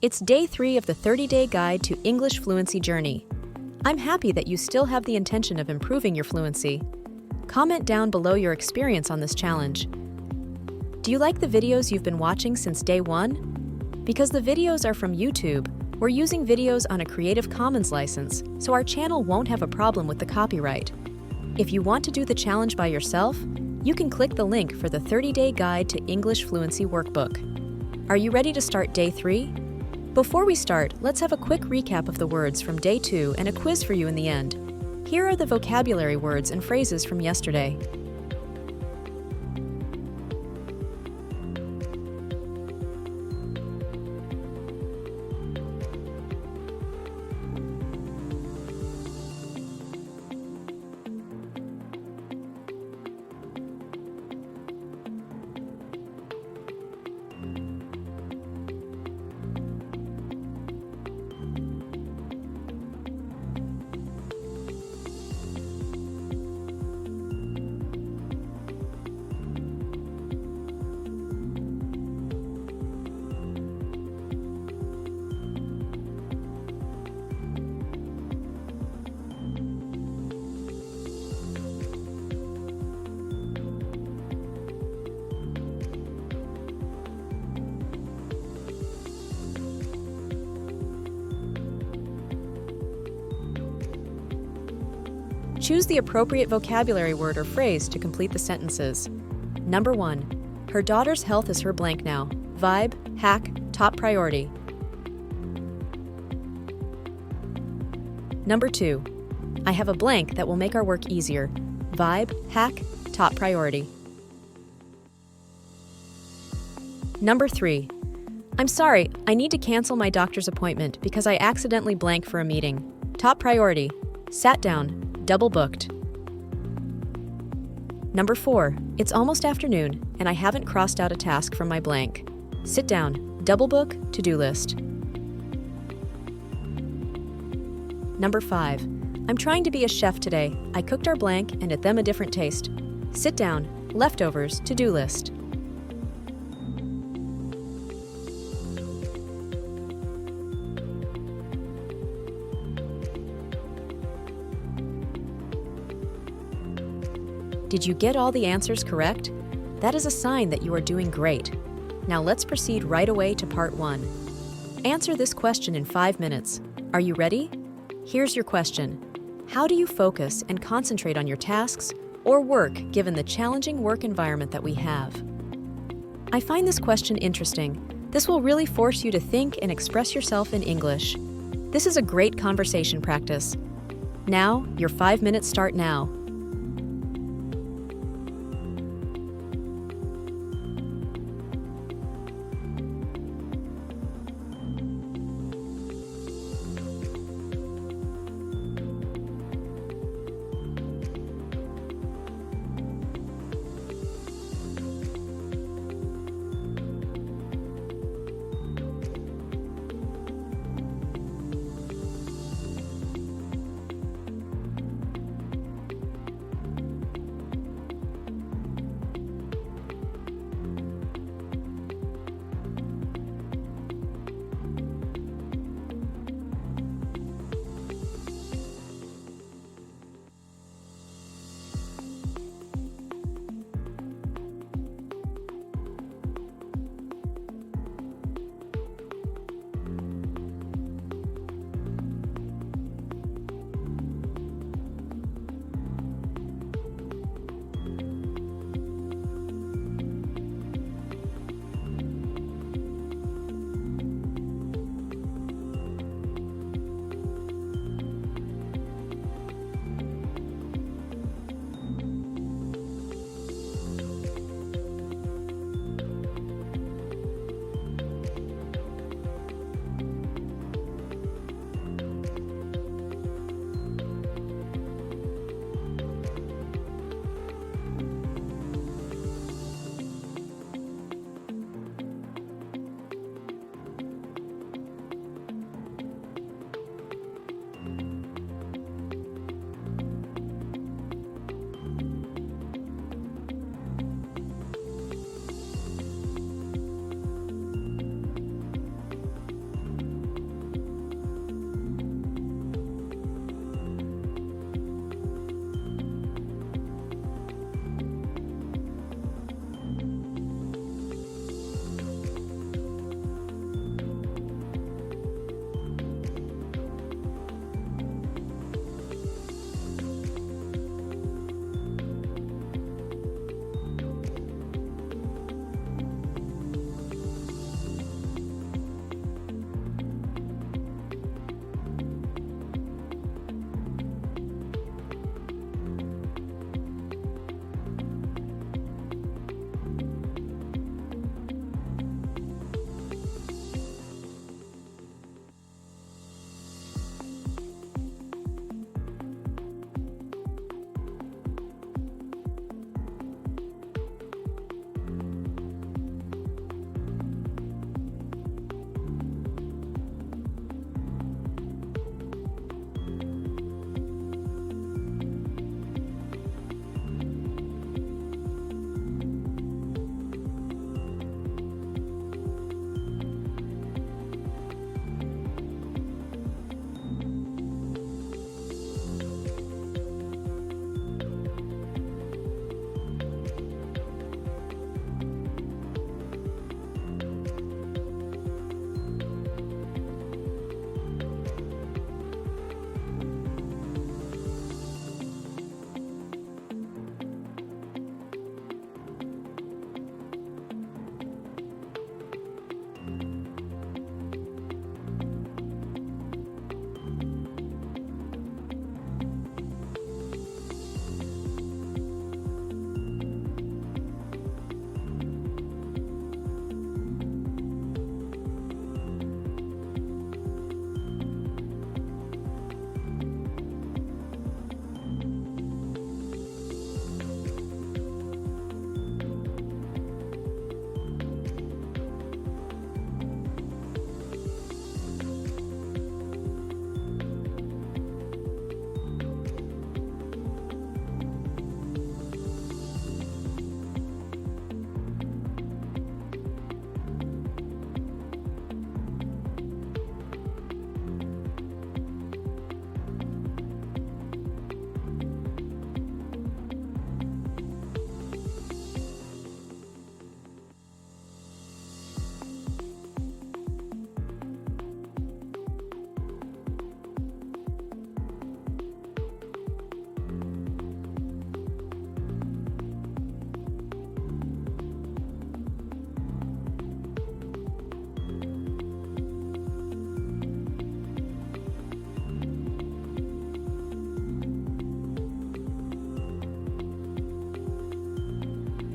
It's day 3 of the 30-day guide to English fluency journey. I'm happy that you still have the intention of improving your fluency. Comment down below your experience on this challenge. Do you like the videos you've been watching since day 1? Because the videos are from YouTube, we're using videos on a Creative Commons license, so our channel won't have a problem with the copyright. If you want to do the challenge by yourself, you can click the link for the 30-day guide to English Fluency Workbook. Are you ready to start day 3? Before we start, let's have a quick recap of the words from day 2 and a quiz for you in the end. Here are the vocabulary words and phrases from yesterday. Choose the appropriate vocabulary word or phrase to complete the sentences. Number 1. Her daughter's health is her blank now. Vibe, hack, top priority. Number 2. I have a blank that will make our work easier. Vibe, hack, top priority. Number 3. I'm sorry, I need to cancel my doctor's appointment because I accidentally blank for a meeting. Top priority. Sat down. Double booked. Number 4. It's almost afternoon, and I haven't crossed out a task from my blank. Sit down. Double book. To-do list. Number 5. I'm trying to be a chef today. I cooked our blank and at them a different taste. Sit down. Leftovers. To-do list. Did you get all the answers correct? That is a sign that you are doing great. Now let's proceed right away to part 1. Answer this question in 5 minutes. Are you ready? Here's your question. How do you focus and concentrate on your tasks or work given the challenging work environment that we have? I find this question interesting. This will really force you to think and express yourself in English. This is a great conversation practice. Now, your 5 minutes start now.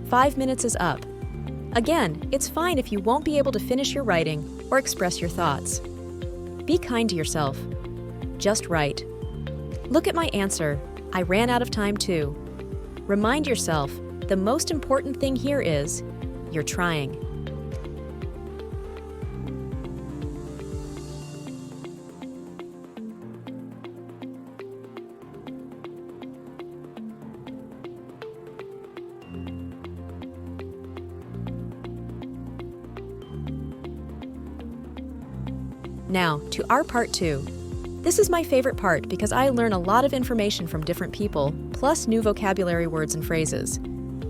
5 minutes is up. Again, it's fine if you won't be able to finish your writing or express your thoughts. Be kind to yourself. Just write. Look at my answer. I ran out of time too. Remind yourself, the most important thing here is, you're trying. Now, to our part 2. This is my favorite part because I learn a lot of information from different people, plus new vocabulary words and phrases.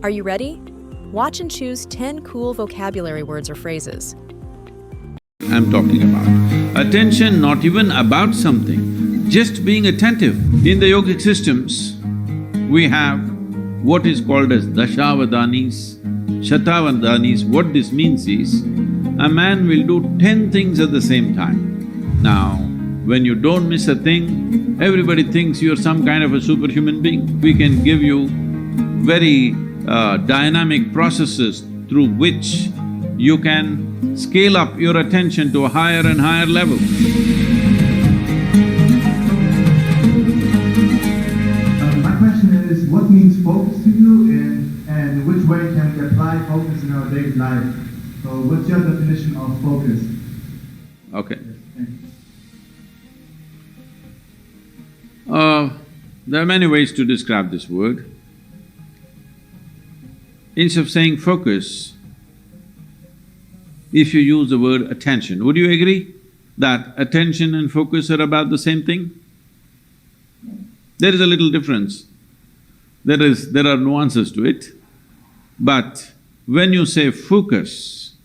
Are you ready? Watch and choose 10 cool vocabulary words or phrases. I'm talking about attention, not even about something, just being attentive. In the yogic systems, we have what is called as dashavadanis, shatavadanis. What this means is, a man will do 10 things at the same time. Now, when you don't miss a thing, everybody thinks you're some kind of a superhuman being. We can give you very dynamic processes through which you can scale up your attention to a higher and higher level. My question is, what means focus to you, and which way can we apply focus in our daily life? So what's your definition of focus? Okay. Thank you. There are many ways to describe this word. Instead of saying focus, if you use the word attention, would you agree that attention and focus are about the same thing? There is a little difference. There are nuances to it, but when you say focus,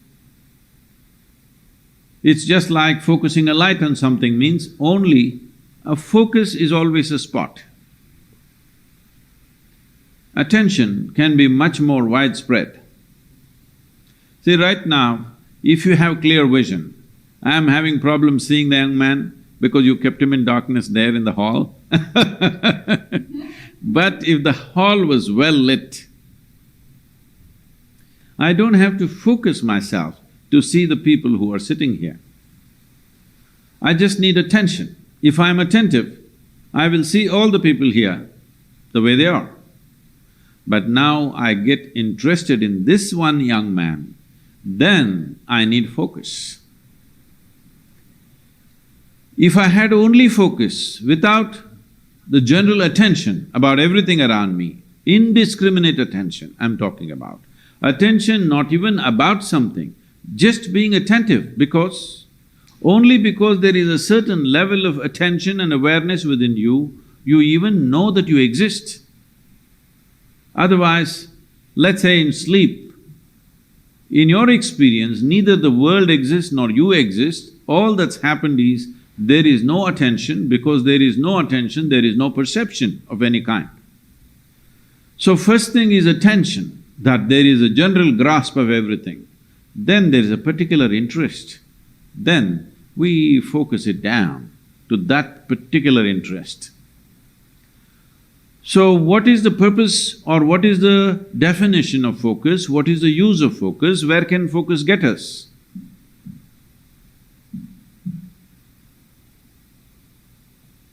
it's just like focusing a light on something means only a focus is always a spot. Attention can be much more widespread. See, right now, if you have clear vision, I am having problems seeing the young man because you kept him in darkness there in the hall But if the hall was well lit, I don't have to focus myself to see the people who are sitting here. I just need attention. If I'm attentive, I will see all the people here the way they are. But now I get interested in this one young man, then I need focus. If I had only focus without the general attention about everything around me, indiscriminate attention I'm talking about, attention not even about something, just being attentive only because there is a certain level of attention and awareness within you, you even know that you exist. Otherwise, let's say in sleep, in your experience, neither the world exists nor you exist, all that's happened is there is no attention. Because there is no attention, there is no perception of any kind. So first thing is attention, that there is a general grasp of everything. Then there is a particular interest. Then we focus it down to that particular interest. So what is the purpose or what is the definition of focus? What is the use of focus? Where can focus get us?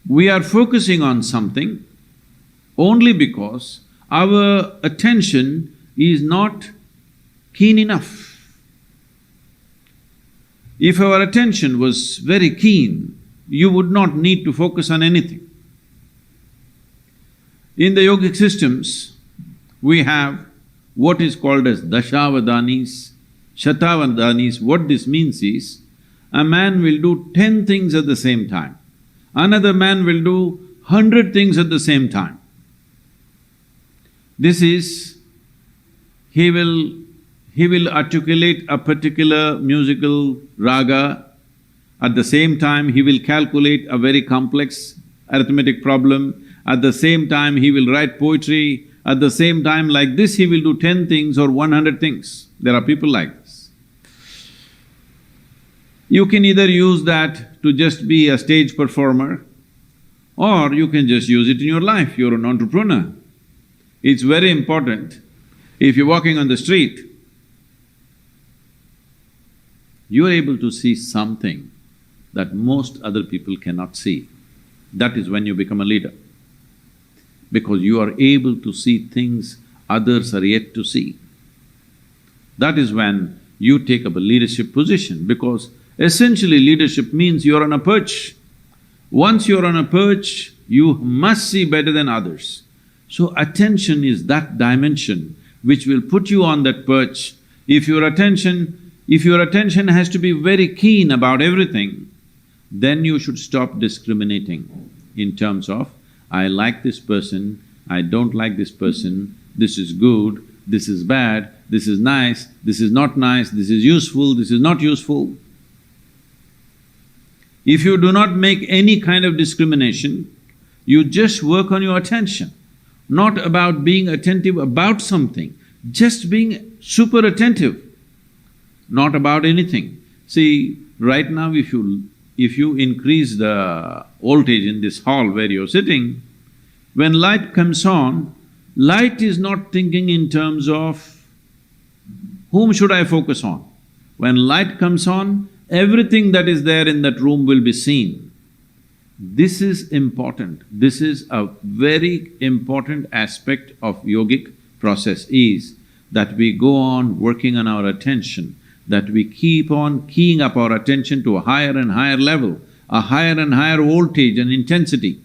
We are focusing on something only because our attention is not keen enough. If our attention was very keen, you would not need to focus on anything. In the yogic systems, we have what is called as dashavadanis, shatavadanis. What this means is, a man will do 10 things at the same time. Another man will do 100 things at the same time. This is, he will articulate a particular musical raga. At the same time, he will calculate a very complex arithmetic problem. At the same time, he will write poetry. At the same time, like this, he will do 10 things or 100 things. There are people like this. You can either use that to just be a stage performer, or you can just use it in your life. You're an entrepreneur. It's very important If you're walking on the street, you're able to see something that most other people cannot see. That is when you become a leader, because you are able to see things others are yet to see. That is when you take up a leadership position, because essentially leadership means you're on a perch. Once you're on a perch, you must see better than others. So attention is that dimension which will put you on that perch. If your attention has to be very keen about everything, then you should stop discriminating in terms of, I like this person, I don't like this person, this is good, this is bad, this is nice, this is not nice, this is useful, this is not useful. If you do not make any kind of discrimination, you just work on your attention, not about being attentive about something, just being super attentive, not about anything. See, right now if you increase the voltage in this hall where you're sitting, when light comes on, light is not thinking in terms of whom should I focus on. When light comes on, everything that is there in that room will be seen. This is important. This is a very important aspect of yogic process, is that we go on working on our attention, that we keep on keying up our attention to a higher and higher level, a higher and higher voltage and intensity.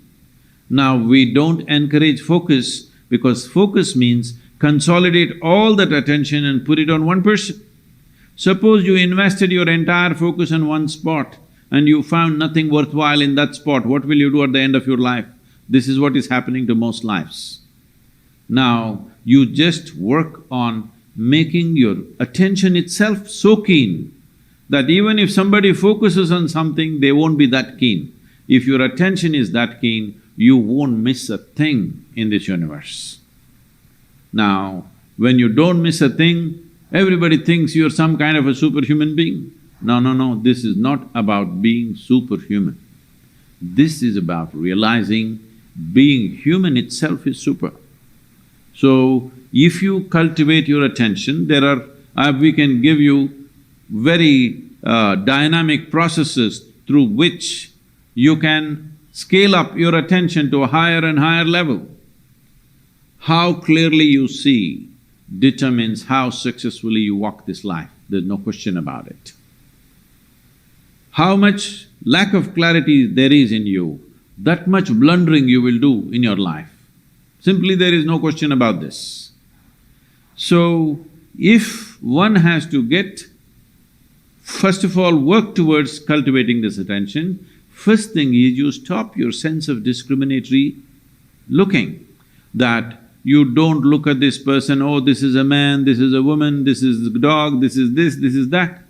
Now, we don't encourage focus, because focus means consolidate all that attention and put it on one person. Suppose you invested your entire focus on one spot and you found nothing worthwhile in that spot, what will you do at the end of your life? This is what is happening to most lives. Now, you just work on making your attention itself so keen that even if somebody focuses on something, they won't be that keen. If your attention is that keen, you won't miss a thing in this universe. Now, when you don't miss a thing, everybody thinks you're some kind of a superhuman being. No, this is not about being superhuman. This is about realizing being human itself is super. So, if you cultivate your attention, we can give you very dynamic processes through which you can scale up your attention to a higher and higher level. How clearly you see determines how successfully you walk this life, there's no question about it. How much lack of clarity there is in you, that much blundering you will do in your life. Simply there is no question about this. So, if one has to first of all work towards cultivating this attention, first thing is you stop your sense of discriminatory looking, that you don't look at this person, oh, this is a man, this is a woman, this is a dog, this is this, this is that.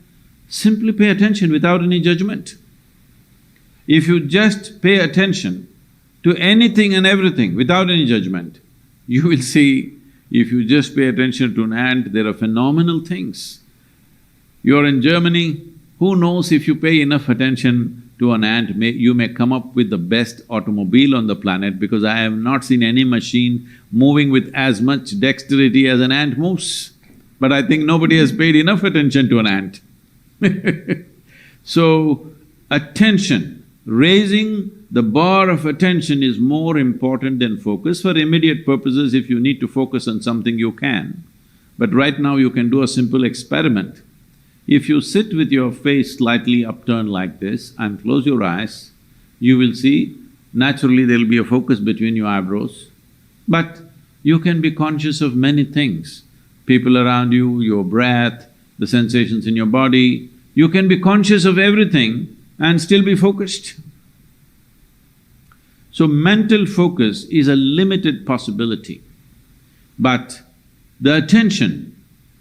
Simply pay attention without any judgment. If you just pay attention to anything and everything without any judgment, you will see, if you just pay attention to an ant, there are phenomenal things. You're in Germany, who knows, if you pay enough attention to an ant, you may come up with the best automobile on the planet, because I have not seen any machine moving with as much dexterity as an ant moves. But I think nobody has paid enough attention to an ant. So, attention, raising the bar of attention is more important than focus. For immediate purposes, if you need to focus on something, you can. But right now you can do a simple experiment. If you sit with your face slightly upturned like this and close your eyes, you will see naturally there'll be a focus between your eyebrows. But you can be conscious of many things, people around you, your breath, the sensations in your body. You can be conscious of everything and still be focused. So mental focus is a limited possibility, but the attention,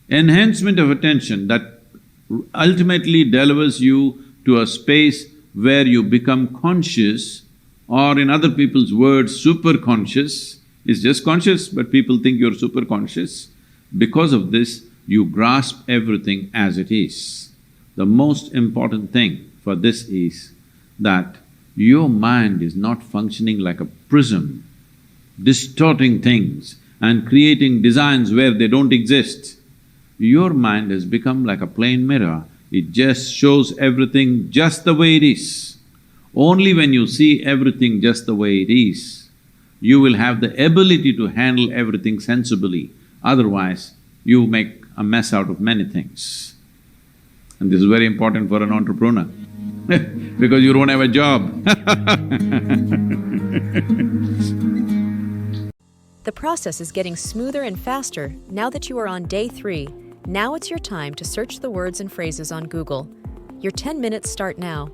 enhancement of attention that ultimately delivers you to a space where you become conscious, or in other people's words, super conscious, is just conscious, but people think you're super conscious. Because of this, you grasp everything as it is. The most important thing for this is that your mind is not functioning like a prism, distorting things and creating designs where they don't exist, your mind has become like a plain mirror. It just shows everything just the way it is. Only when you see everything just the way it is, you will have the ability to handle everything sensibly. Otherwise, you make a mess out of many things. And this is very important for an entrepreneur because you don't have a job The process is getting smoother and faster now that you are on day 3. Now it's your time to search the words and phrases on Google. Your 10 minutes start now.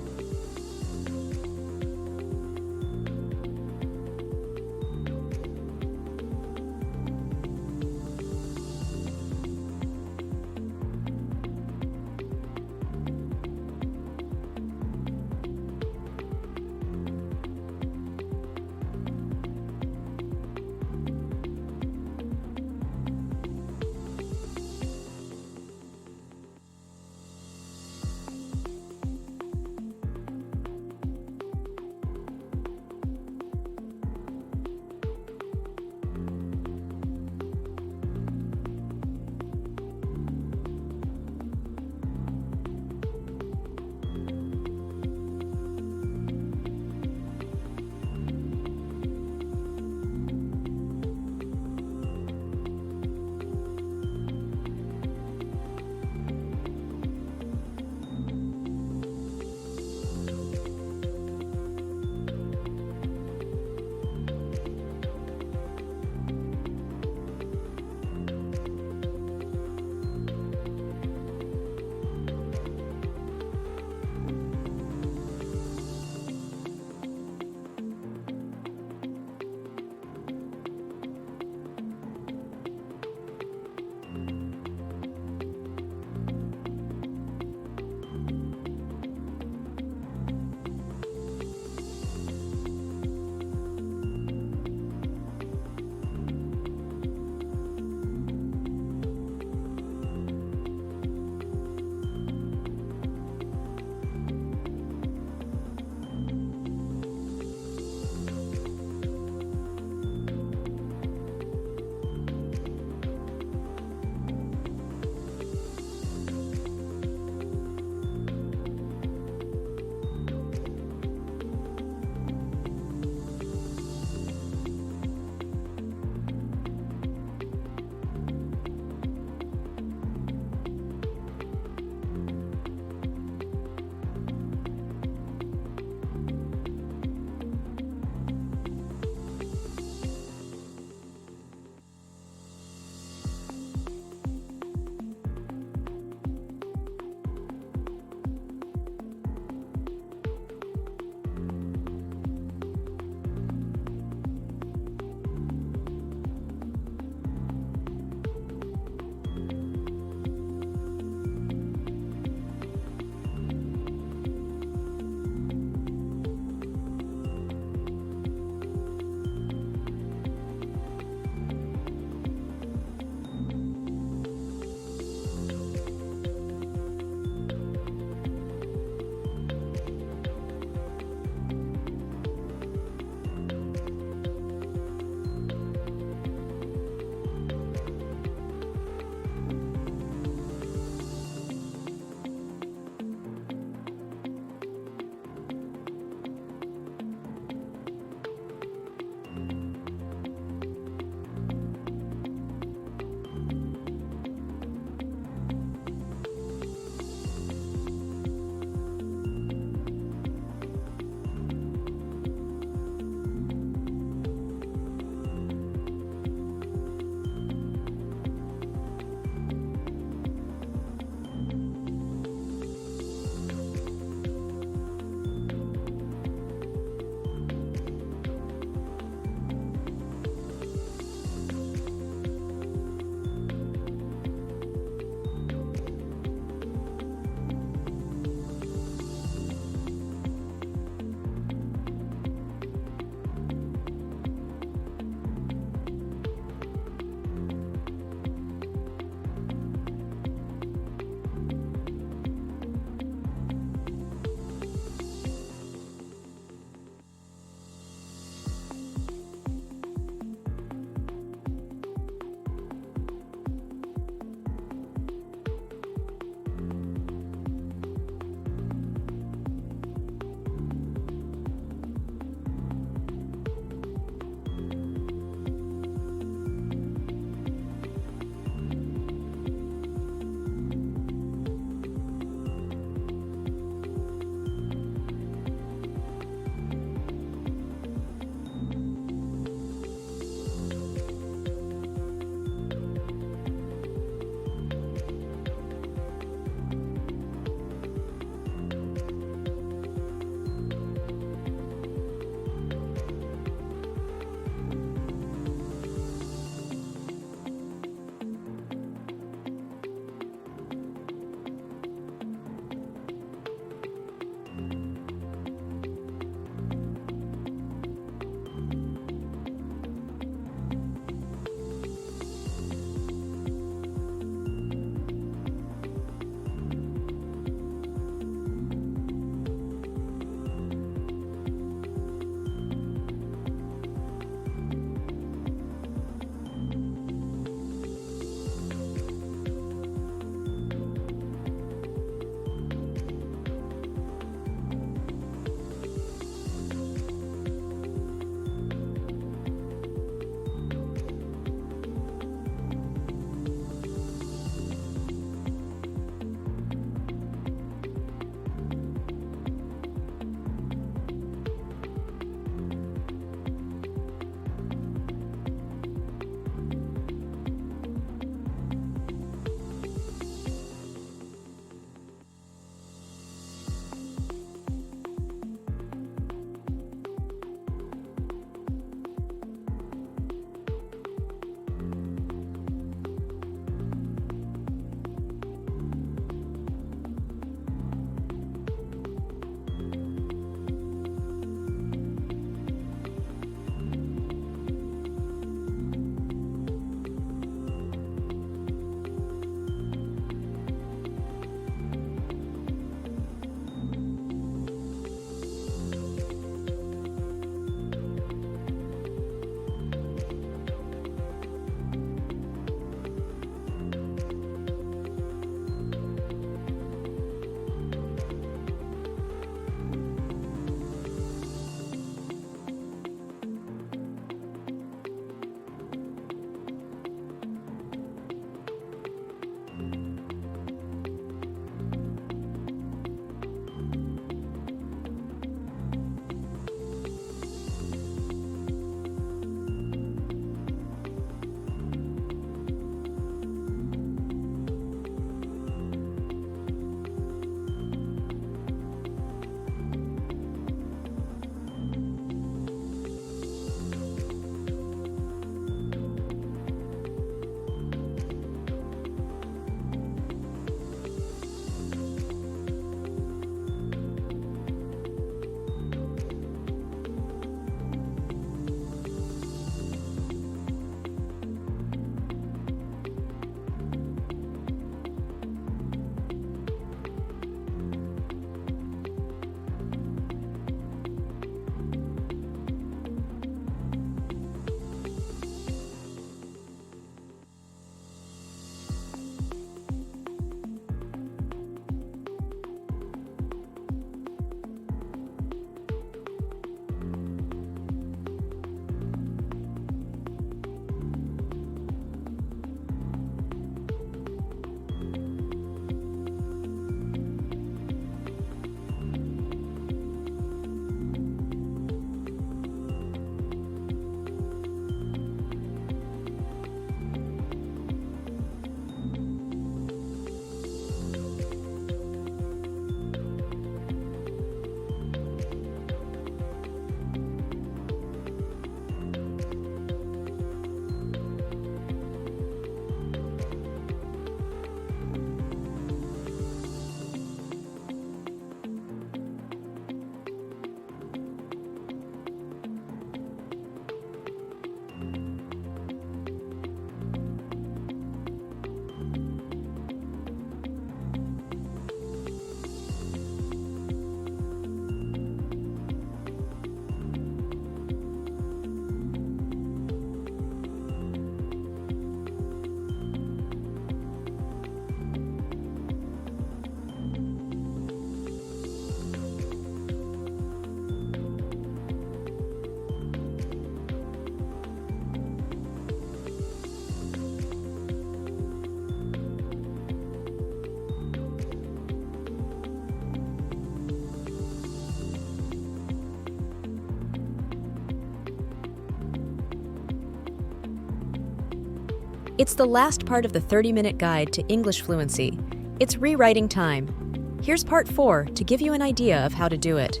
It's the last part of the 30-minute guide to English fluency. It's rewriting time. Here's part 4 to give you an idea of how to do it.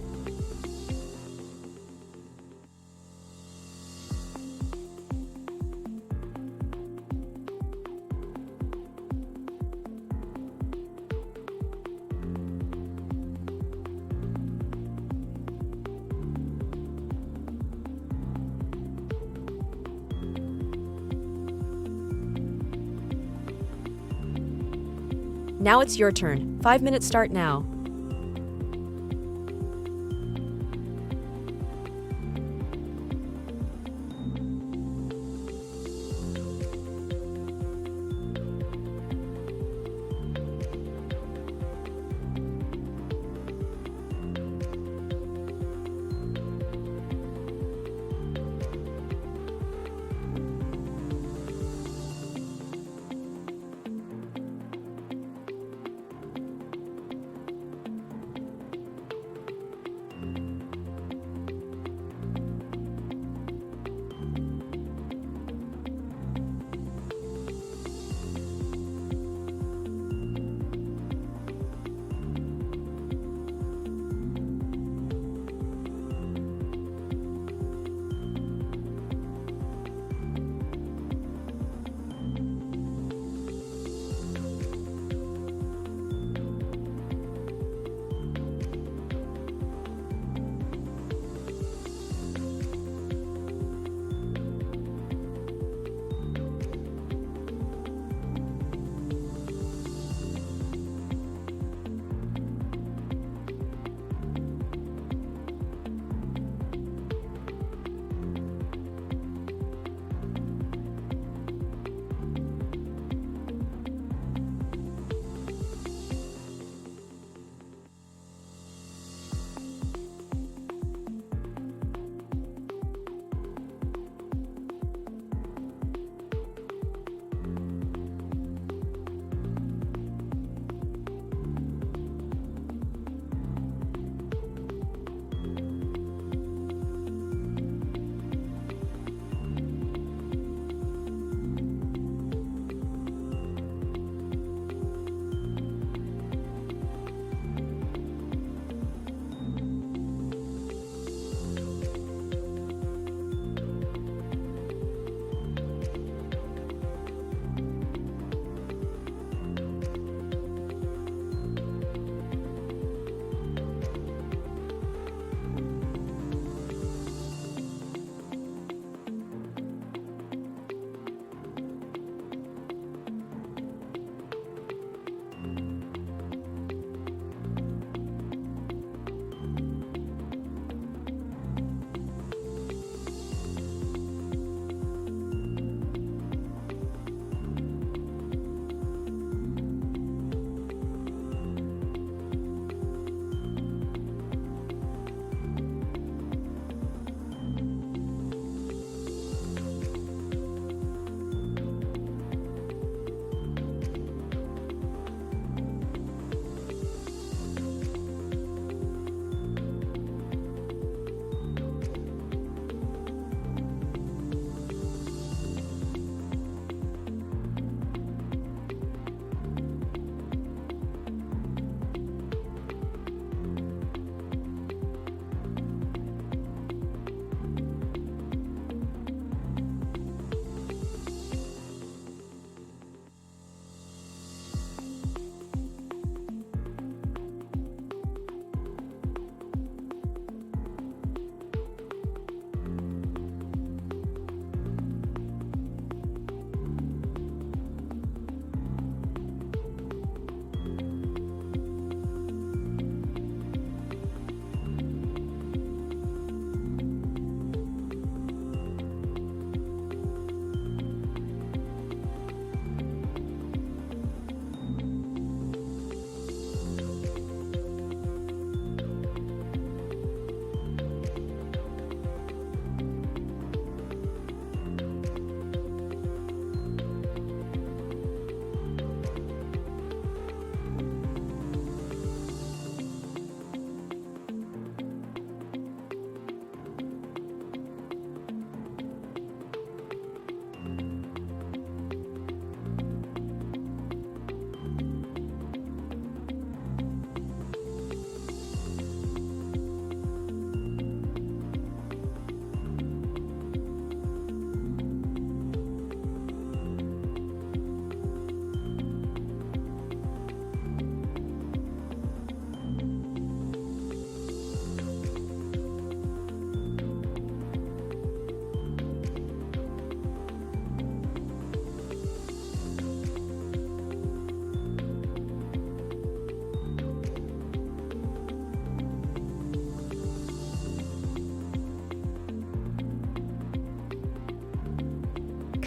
Now it's your turn. 5 minutes start now.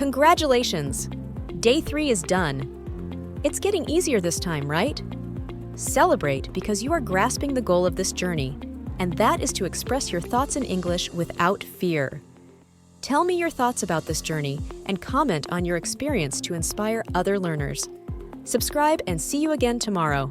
Congratulations! Day 3 is done. It's getting easier this time, right? Celebrate because you are grasping the goal of this journey, and that is to express your thoughts in English without fear. Tell me your thoughts about this journey and comment on your experience to inspire other learners. Subscribe and see you again tomorrow.